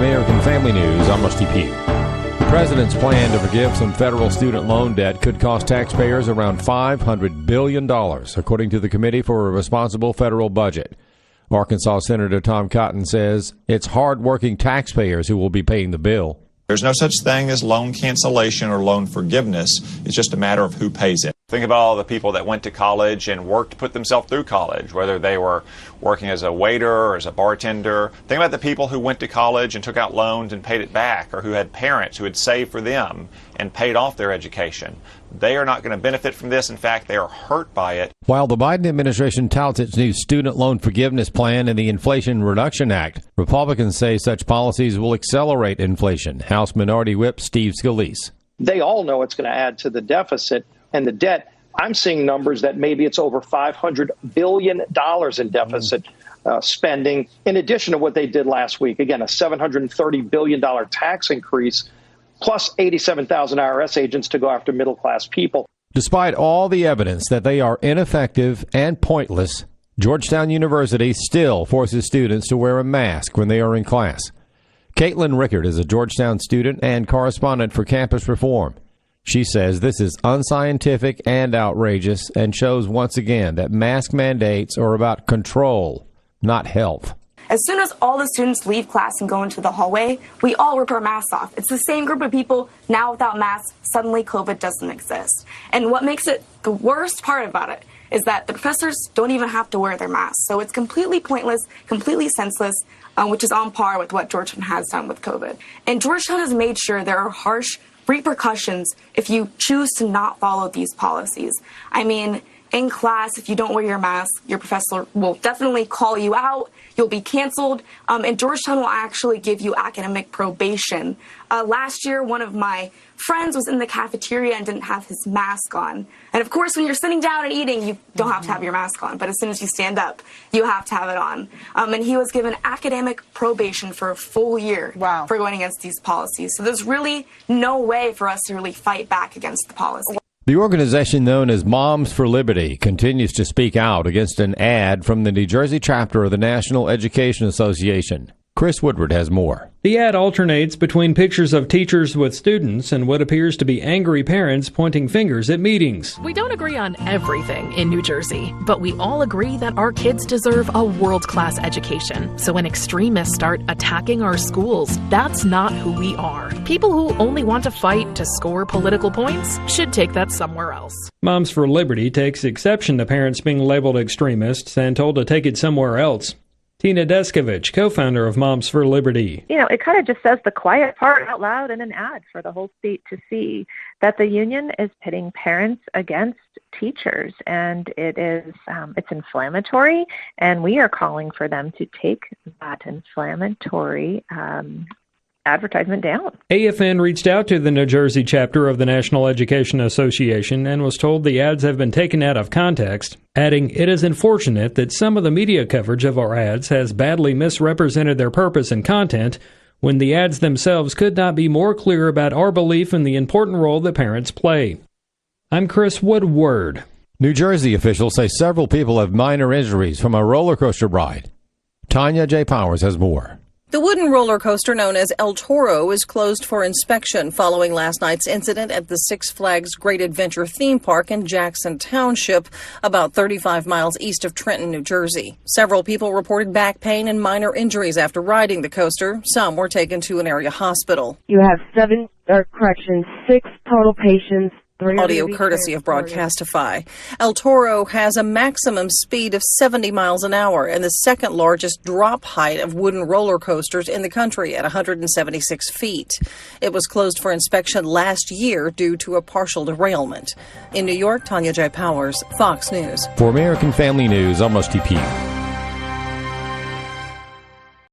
American Family News, I'm Rusty Pugh. The president's plan to forgive some federal student loan debt could cost taxpayers around $500 billion, according to the Committee for a Responsible Federal Budget. Arkansas Senator Tom Cotton says it's hard-working taxpayers who will be paying the bill. There's no such thing as loan cancellation or loan forgiveness. It's just a matter of who pays it. Think about all the people that went to college and worked to put themselves through college, whether they were working as a waiter or as a bartender. Think about the people who went to college and took out loans and paid it back, or who had parents who had saved for them and paid off their education. They are not going to benefit from this. In fact, they are hurt by it. While the Biden administration touts its new student loan forgiveness plan and the Inflation Reduction Act, Republicans say such policies will accelerate inflation. House Minority Whip Steve Scalise. They all know it's going to add to the deficit and the debt. I'm seeing numbers that maybe it's over $500 billion in deficit spending, in addition to what they did last week. Again, a $730 billion tax increase, plus 87,000 IRS agents to go after middle-class people. Despite all the evidence that they are ineffective and pointless, Georgetown University still forces students to wear a mask when they are in class. Caitlin Rickard is a Georgetown student and correspondent for Campus Reform. She says this is unscientific and outrageous and shows once again that mask mandates are about control, not health. As soon as all the students leave class and go into the hallway, we all rip our masks off. It's the same group of people now without masks. Suddenly COVID doesn't exist. And what makes it the worst part about it is that the professors don't even have to wear their masks. So it's completely pointless, completely senseless, which is on par with what Georgetown has done with COVID. And Georgetown has made sure there are harsh repercussions if you choose to not follow these policies. I mean, in class, if you don't wear your mask, your professor will definitely call you out. You'll be canceled. And Georgetown will actually give you academic probation. Last year, one of my friends was in the cafeteria and didn't have his mask on. And of course, when you're sitting down and eating, you don't have to have your mask on. But as soon as you stand up, you have to have it on. And he was given academic probation for a full year for going against these policies. So there's really no way for us to really fight back against the policy. The organization known as Moms for Liberty continues to speak out against an ad from the New Jersey chapter of the National Education Association. Chris Woodward has more. The ad alternates between pictures of teachers with students and what appears to be angry parents pointing fingers at meetings. We don't agree on everything in New Jersey, but we all agree that our kids deserve a world-class education. So when extremists start attacking our schools, that's not who we are. People who only want to fight to score political points should take that somewhere else. Moms for Liberty takes exception to parents being labeled extremists and told to take it somewhere else. Tina Deskovich, co-founder of Moms for Liberty. You know, it kind of just says the quiet part out loud in an ad for the whole state to see, that the union is pitting parents against teachers, and it's inflammatory, and we are calling for them to take that inflammatory advertisement down. AFN reached out to the New Jersey chapter of the National Education Association and was told the ads have been taken out of context, adding, "It is unfortunate that some of the media coverage of our ads has badly misrepresented their purpose and content, when the ads themselves could not be more clear about our belief in the important role that parents play." I'm Chris Woodward. New Jersey officials say several people have minor injuries from a roller coaster ride. Tanya J. Powers has more. The wooden roller coaster known as El Toro is closed for inspection following last night's incident at the Six Flags Great Adventure theme park in Jackson Township, about 35 miles east of Trenton, New Jersey. Several people reported back pain and minor injuries after riding the coaster. Some were taken to an area hospital. You have 6 total patients. Audio courtesy of Broadcastify. El Toro has a maximum speed of 70 miles an hour and the second largest drop height of wooden roller coasters in the country at 176 feet. It was closed for inspection last year due to a partial derailment. In New York, Tanya J. Powers, Fox News. For American Family News, I'm Rusty Pugh.